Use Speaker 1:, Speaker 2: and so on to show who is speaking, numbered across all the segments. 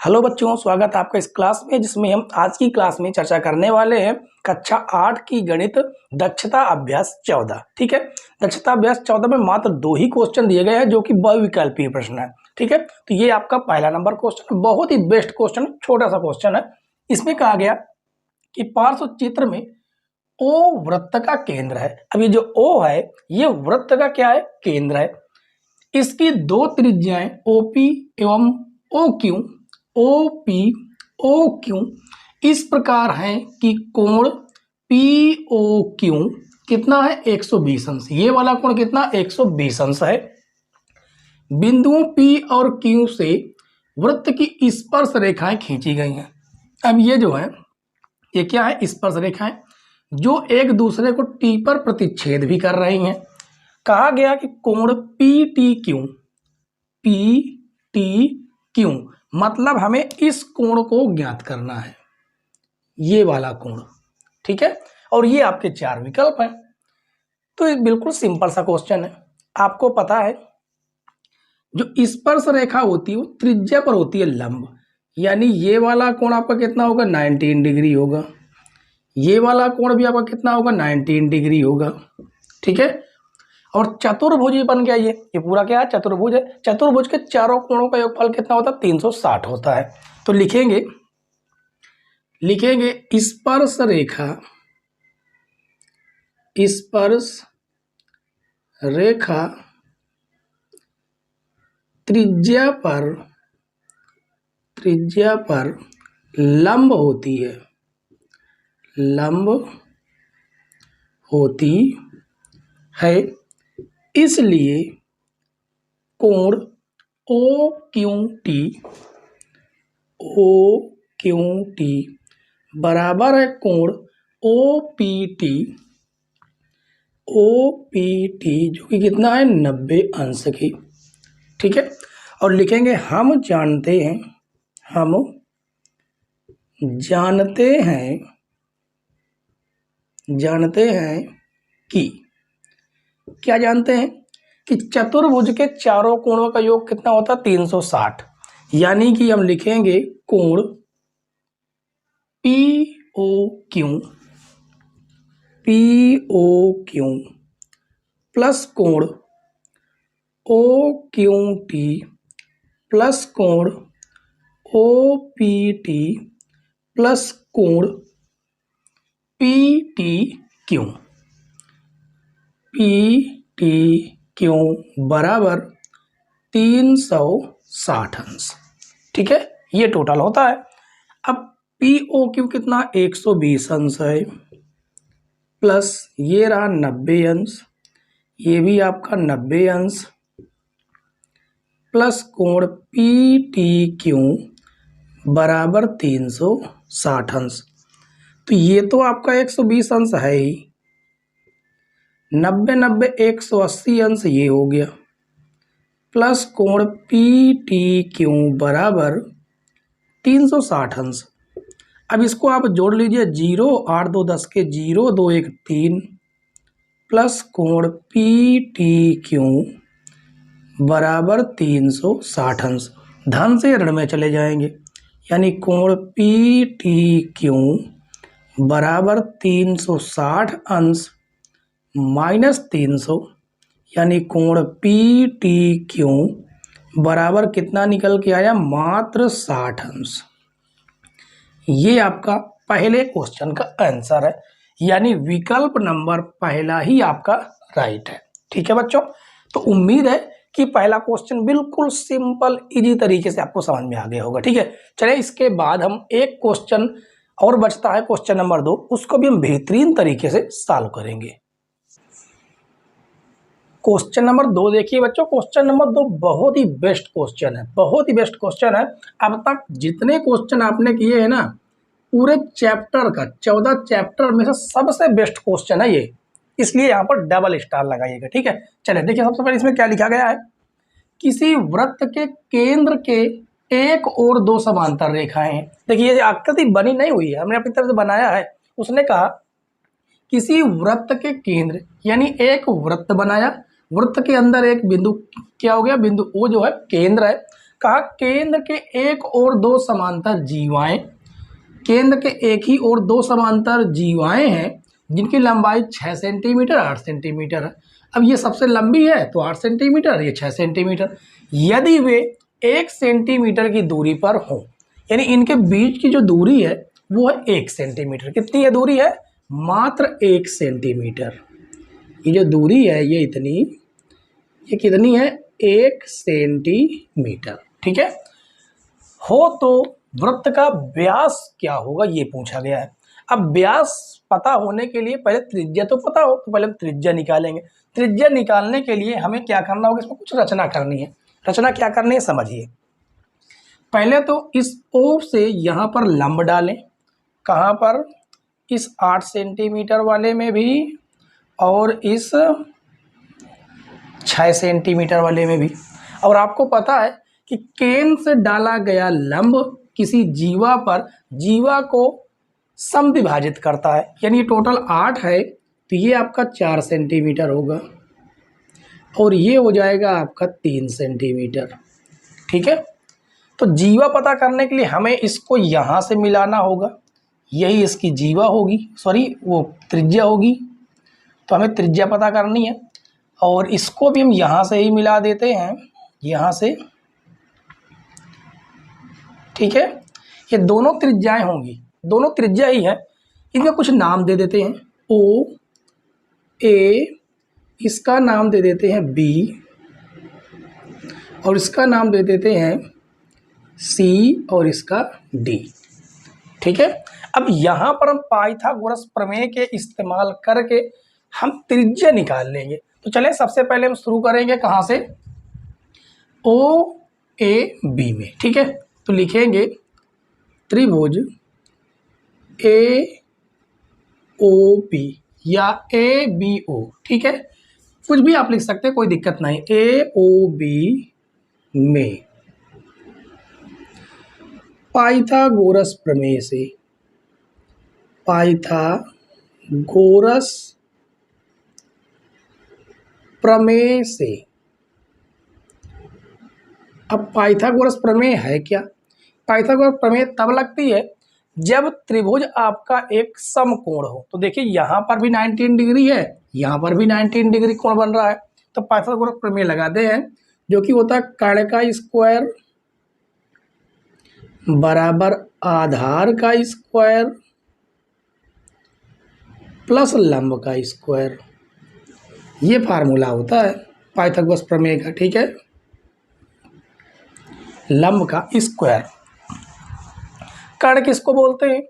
Speaker 1: Hello बच्चों, स्वागत है आपका इस क्लास में जिसमें हम आज की क्लास में चर्चा करने वाले हैं कक्षा 8 की गणित दक्षता अभ्यास 14। ठीक है, दक्षता अभ्यास 14 में मात्र 2 ही क्वेश्चन दिए गए हैं जो कि बहुविकल्पीय प्रश्न है। ठीक है, तो ये आपका पहला नंबर क्वेश्चन, बहुत ही बेस्ट क्वेश्चन, छोटा सा क्वेश्चन है। इसमें कहा गया कि पार्श्व चित्र में ओ वृत्त का केंद्र है। अब ये जो ओ है ये वृत्त का क्या है, केंद्र है। इसकी दो त्रिज्याएं ओपी एवं O Q, O P O Q इस प्रकार है कि कोण पी ओ क्यू कितना है, 120 अंश। ये वाला कोण कितना, 120 अंश है। बिंदुओं पी और क्यू से वृत्त की स्पर्श रेखाएं खींची गई हैं। अब ये जो है ये क्या है, स्पर्श रेखाएं जो एक दूसरे को टी पर प्रतिच्छेद भी कर रही हैं। कहा गया कि कोण पी टी क्यू मतलब हमें इस कोण को ज्ञात करना है, ये वाला कोण। ठीक है, और ये आपके 4 विकल्प हैं। तो ये बिल्कुल सिंपल सा क्वेश्चन है। आपको पता है जो स्पर्श रेखा होती है वो त्रिज्या पर होती है लंब, यानी ये वाला कोण आपका कितना होगा, 19 डिग्री होगा। ये वाला कोण भी आपका कितना होगा, 19 डिग्री होगा। ठीक है, और चतुर्भुज बन गया। ये पूरा क्या है, चतुर्भुज है। चतुर्भुज के चारों कोणों का योगफल कितना होता है, 360 होता है। तो लिखेंगे स्पर्श रेखा त्रिज्या पर लंब होती है, इसलिए कोण ओ क्यू टी बराबर है कोण ओ पी टी जो कि कितना है, 90 अंश की। ठीक है, और लिखेंगे हम जानते हैं कि क्या जानते हैं कि चतुर्भुज के चारों कोणों का योग कितना होता है, 360। यानी कि हम लिखेंगे कोण पी ओ क्यू प्लस कोण ओ क्यू टी प्लस कोण ओ पी टी प्लस कोण पी टी क्यू बराबर 360 अंश। ठीक है, ये टोटल होता है। अब पी ओ क्यू कितना, 120 अंश है, प्लस ये रहा 90 अंश, ये भी आपका 90 अंश, प्लस कोण पी टी क्यू बराबर 360 अंश। तो ये तो आपका 120 अंश है ही, 90 90 180 अंश ये हो गया, प्लस कोण पी टी क्यू बराबर 360 अंश। अब इसको आप जोड़ लीजिए, 0 8 2 10 के 0 2 1 3 प्लस कोण पी टी क्यू बराबर 360 अंश। धन से ऋण में चले जाएंगे, यानी कोण पी टी क्यू बराबर 360 अंश माइनस 300, यानी कोण पी टी क्यू बराबर कितना निकल के आया, मात्र 60 अंश। ये आपका पहले क्वेश्चन का आंसर है, यानी विकल्प नंबर पहला ही आपका राइट है। ठीक है बच्चों, तो उम्मीद है कि पहला क्वेश्चन बिल्कुल सिंपल इजी तरीके से आपको समझ में आ गया होगा। ठीक है, चलिए इसके बाद हम एक क्वेश्चन और बचता है, क्वेश्चन नंबर 2, उसको भी हम बेहतरीन तरीके से सॉल्व करेंगे। क्वेश्चन नंबर 2 देखिए बच्चों, क्वेश्चन नंबर 2 बहुत ही बेस्ट क्वेश्चन है, बहुत ही बेस्ट क्वेश्चन है। अब तक जितने क्वेश्चन आपने किए हैं ना, पूरे चैप्टर का 14 चैप्टर में से सबसे बेस्ट क्वेश्चन है ये, इसलिए यहाँ पर डबल स्टार लगाइएगा। ठीक है, चलिए देखिए सबसे पहले इसमें क्या लिखा गया है, किसी वृत्त के केंद्र के एक और 2 समांतर रेखाएं हैं। देखिए ये आकृति बनी नहीं हुई है, हमने अपनी तरफ से बनाया है। उसने कहा किसी वृत्त के केंद्र, यानी एक वृत्त बनाया, वृत्त के अंदर एक बिंदु क्या हो गया, बिंदु ओ जो है केंद्र है। कहा केंद्र के एक और दो समांतर जीवाएं, केंद्र के एक ही और दो समांतर जीवाएं हैं जिनकी लंबाई 6 सेंटीमीटर 8 सेंटीमीटर है। अब ये सबसे लंबी है तो 8 सेंटीमीटर, ये 6 सेंटीमीटर। यदि वे 1 सेंटीमीटर की दूरी पर हों, यानी इनके बीच की जो दूरी है वो है 1 सेंटीमीटर। कितनी है दूरी है? मात्र 1 सेंटीमीटर। ये जो दूरी है ये इतनी, ये कितनी है? 1 सेंटीमीटर। ठीक है। हो तो वृत्त का व्यास क्या होगा ये पूछा गया है। अब व्यास पता होने के लिए पहले त्रिज्या तो पता हो, तो पहले हम त्रिज्या निकालेंगे। त्रिज्या निकालने के लिए हमें क्या करना होगा? इसमें कुछ रचना करनी है। रचना क्या करनी है समझिए। पहले तो इस O से यहाँ पर लंब डालें। कहाँ पर? इस 8 सेंटीमीटर वाले में भी और इस 6 सेंटीमीटर वाले में भी। और आपको पता है कि केंद्र से डाला गया लंब किसी जीवा पर जीवा को समद्विभाजित करता है, यानी टोटल 8 है तो ये आपका 4 सेंटीमीटर होगा और ये हो जाएगा आपका 3 सेंटीमीटर। ठीक है। तो जीवा पता करने के लिए हमें इसको यहाँ से मिलाना होगा, यही इसकी जीवा होगी, सॉरी वो त्रिज्या होगी। तो हमें त्रिज्या पता करनी है और इसको भी हम यहाँ से ही मिला देते हैं, यहाँ से। ठीक है। ये दोनों त्रिज्याएं होंगी, दोनों त्रिज्या ही है। इनका कुछ नाम दे देते हैं। O A, इसका नाम दे देते हैं B और इसका नाम दे देते हैं C और इसका D। ठीक है। अब यहाँ पर हम पाइथागोरस प्रमेय के इस्तेमाल करके हम त्रिज्या निकाल लेंगे। तो चलें सबसे पहले हम शुरू करेंगे कहाँ से? O A B में। ठीक है। तो लिखेंगे त्रिभुज AOB या ABO। ठीक है। कुछ भी आप लिख सकते हैं, कोई दिक्कत नहीं। AOB में पाइथागोरस प्रमेय से, पाइथागोरस प्रमेय से। अब पाइथागोरस प्रमेय है क्या? पाइथागोरस प्रमेय तब लगती है जब त्रिभुज आपका एक समकोण हो। तो देखिए यहाँ पर भी 19 डिग्री है, यहाँ पर भी 19 डिग्री कोण बन रहा है। तो पाइथागोरस प्रमेय लगाते हैं जो कि होता है कर्ण का स्क्वायर बराबर आधार का स्क्वायर प्लस लंब का स्क्वायर। ये फार्मूला होता है पाइथागोरस प्रमेय का। ठीक है। लंब का स्क्वायर। कर्ण किसको बोलते हैं?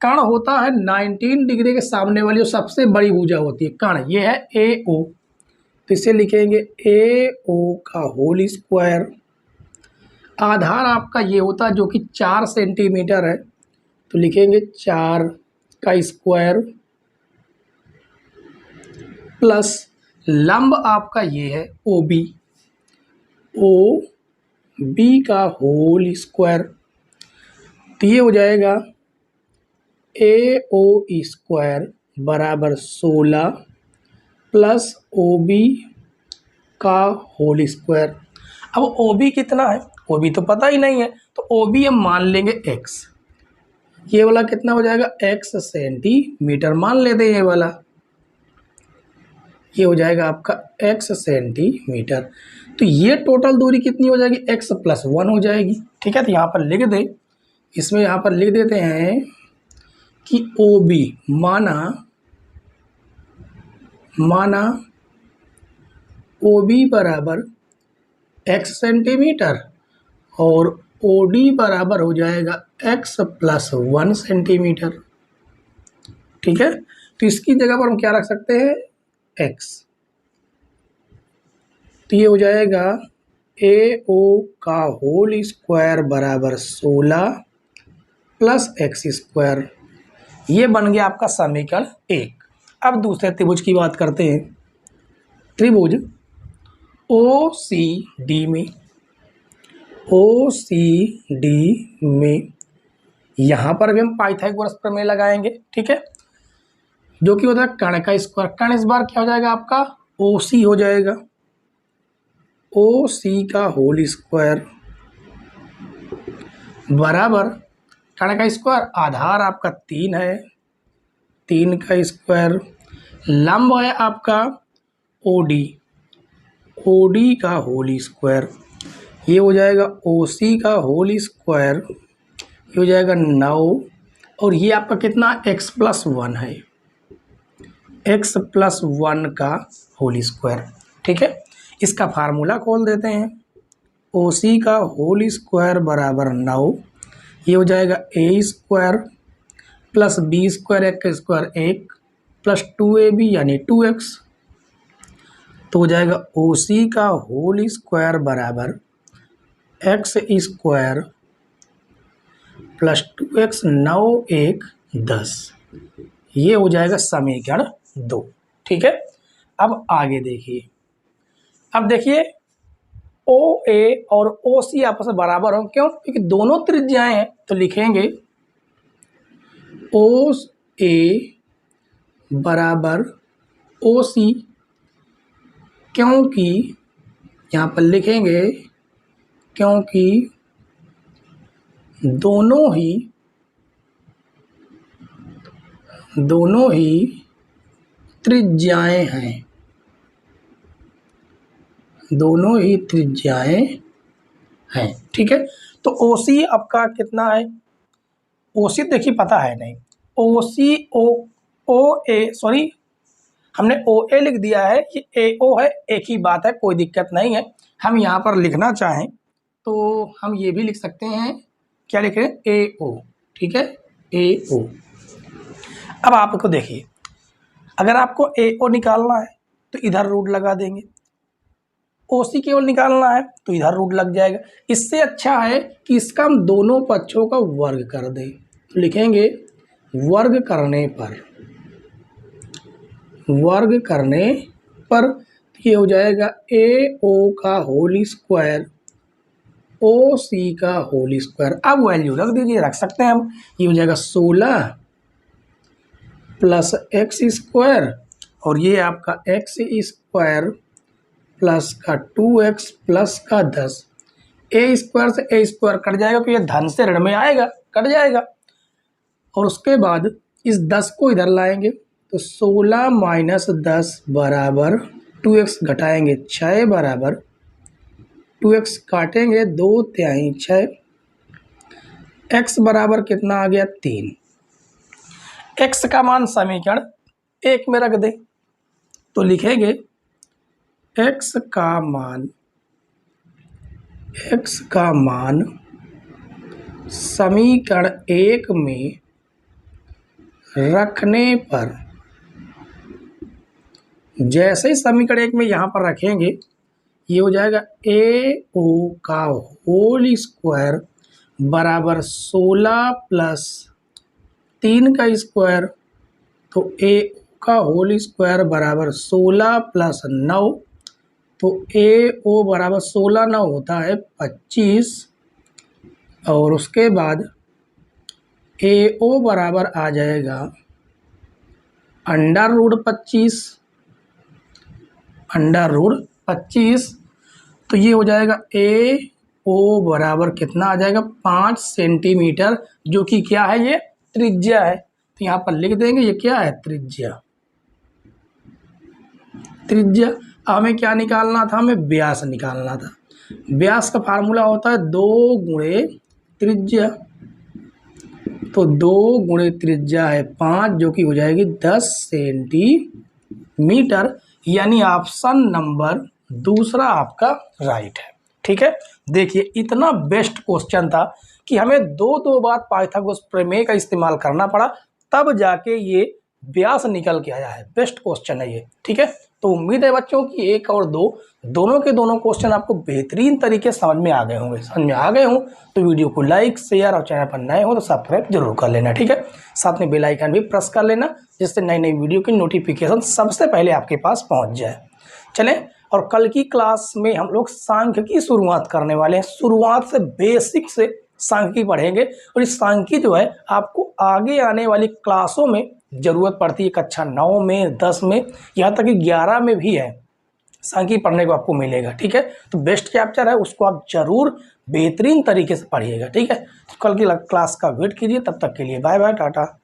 Speaker 1: कर्ण होता है 19 डिग्री के सामने वाली जो सबसे बड़ी भुजा होती है कर्ण, ये है AO। तो इसे लिखेंगे AO का होल स्क्वायर। आधार आपका ये होता है जो कि 4 सेंटीमीटर है, तो लिखेंगे 4 का स्क्वायर प्लस लंब आपका ये है OB, OB का होल स्क्वायर। तो ये हो जाएगा AO स्क्वायर बराबर 16 प्लस OB का होल स्क्वायर। अब OB कितना है? OB तो पता ही नहीं है, तो OB हम मान लेंगे x। ये वाला कितना हो जाएगा? x सेंटीमीटर मान लेते हैं। ये वाला ये हो जाएगा आपका x सेंटीमीटर। तो ये टोटल दूरी कितनी हो जाएगी? x + 1 हो जाएगी। ठीक है। तो यहाँ पर लिख दें, इसमें यहाँ पर लिख देते हैं कि OB माना OB बराबर x सेंटीमीटर और OD बराबर हो जाएगा x + 1 सेंटीमीटर। ठीक है। तो इसकी जगह पर हम क्या रख सकते हैं? x। तो ये हो जाएगा AO का होल स्क्वायर बराबर 16 प्लस x स्क्वायर। ये बन गया आपका समीकरण 1। अब दूसरे त्रिभुज की बात करते हैं। त्रिभुज OCD में यहाँ पर भी हम पाइथागोरस प्रमेय लगाएंगे। ठीक है। जो कि होता है कर्ण का स्क्वायर। कर्ण इस बार क्या हो जाएगा आपका? OC हो जाएगा। OC का होल स्क्वायर बराबर कण का स्क्वायर, आधार आपका 3 है, 3 का स्क्वायर, लंब है आपका ओडी, ओडी का होल स्क्वायर, ये हो जाएगा ओसी का होल स्क्वायर, ये हो जाएगा 9, और ये आपका कितना x+1 है, x+1 का होल स्क्वायर। ठीक है, इसका फार्मूला खोल देते हैं। ओसी का होल स्क्वायर बराबर 9, ये हो जाएगा ए स्क्वायर प्लस बी स्क्वायर, एक का स्क्वायर 1 प्लस 2ab यानी 2x, तो हो जाएगा ओसी का होल स्क्वायर बराबर एक्स स्क्वायर प्लस 2x, 9 1 10, ये हो जाएगा समीकरण 2। ठीक है, अब आगे देखिए, अब देखिए ओ ए और ओ सी आपस में बराबर हो, क्यों? क्योंकि दोनों त्रिज्याएं हैं, तो लिखेंगे ओ ए बराबर ओ सी, क्योंकि यहाँ पर लिखेंगे क्योंकि दोनों ही त्रिज्याएं हैं, दोनों ही त्रिज्याएं हैं। ठीक है, तो ओसी आपका कितना है? ओसी देखिए पता है नहीं, ओसी ओ ए सॉरी हमने ओ ए लिख दिया है, ये ए ओ है, एक ही बात है, कोई दिक्कत नहीं है। हम यहाँ पर लिखना चाहें तो हम ये भी लिख सकते हैं, क्या लिख रहे हैं? ए ओ। ठीक है, ए ओ। अब आपको देखिए, अगर आपको ए ओ निकालना है तो इधर रूट लगा देंगे, ओ सी केवल निकालना है तो इधर रूट लग जाएगा। इससे अच्छा है कि इसका हम दोनों पक्षों का वर्ग कर दें, तो लिखेंगे वर्ग करने पर ये हो जाएगा ए ओ का होल स्क्वायर ओ सी का होल स्क्वायर। अब वैल्यू रख दीजिए, रख सकते हैं हम, ये हो जाएगा 16 प्लस एक्स स्क्वायर, और ये आपका एक्स स्क्वायर प्लस का 2x प्लस का 10, ए स्क्वायर से ए स्क्वायर कट जाएगा, तो ये धन से ऋण में आएगा, कट जाएगा। और उसके बाद इस 10 को इधर लाएंगे, तो 16 माइनस 10 बराबर 2x, घटाएंगे 6 बराबर 2x, काटेंगे 2 तिहाई 6, x बराबर कितना आ गया? 3। x का मान समीकरण 1 में रख दें, तो लिखेंगे x का मान समीकरण 1 में रखने पर, जैसे ही समीकरण 1 में यहाँ पर रखेंगे, ये हो जाएगा ए ओ का होल स्क्वायर बराबर 16 प्लस 3 का स्क्वायर, तो ए का होल स्क्वायर बराबर 16 प्लस 9, तो ए ओ बराबर 16 9 होता है 25, और उसके बाद ए ओ बराबर आ जाएगा √25, तो ये हो जाएगा ए ओ बराबर कितना आ जाएगा? 5 सेंटीमीटर, जो कि क्या है? ये त्रिज्या है, तो यहाँ पर लिख देंगे ये क्या है? त्रिज्या। हमें क्या निकालना था? हमें व्यास निकालना था। व्यास का फार्मूला होता है 2 गुणे त्रिज्या, तो 2 गुणे त्रिज्या है 5, जो कि हो जाएगी 10 सेंटीमीटर, यानी ऑप्शन नंबर दूसरा आपका राइट है। ठीक है, देखिए इतना बेस्ट क्वेश्चन था कि हमें दो बार पाइथागोरस प्रमेय का इस्तेमाल करना पड़ा, तब जाके ये व्यास निकल के आया है। बेस्ट क्वेश्चन है ये। ठीक है, तो उम्मीद है बच्चों की 1 और 2 दोनों के दोनों क्वेश्चन आपको बेहतरीन तरीके समझ में आ गए हों। तो वीडियो को लाइक, शेयर, और चैनल पर नए हो तो सब्सक्राइब जरूर कर लेना। ठीक है, साथ में बेल आइकन भी प्रेस कर लेना, जिससे नई नई वीडियो की नोटिफिकेशन सबसे पहले आपके पास पहुंच जाए। चलें, और कल की क्लास में हम लोग सांख्यिकी की शुरुआत करने वाले हैं। शुरुआत से बेसिक से सांख्यिकी पढ़ेंगे, और इस सांख्यिकी जो है आपको आगे आने वाली क्लासों में ज़रूरत पड़ती है। कक्षा 9 में, 10 में, यहाँ तक कि 11 में भी है। सांख्यिकी पढ़ने को आपको मिलेगा। ठीक है, तो बेस्ट कैप्चर है, उसको आप जरूर बेहतरीन तरीके से पढ़िएगा। ठीक है, तो कल की क्लास का वेट कीजिए। तब तक के लिए बाय बाय, टाटा।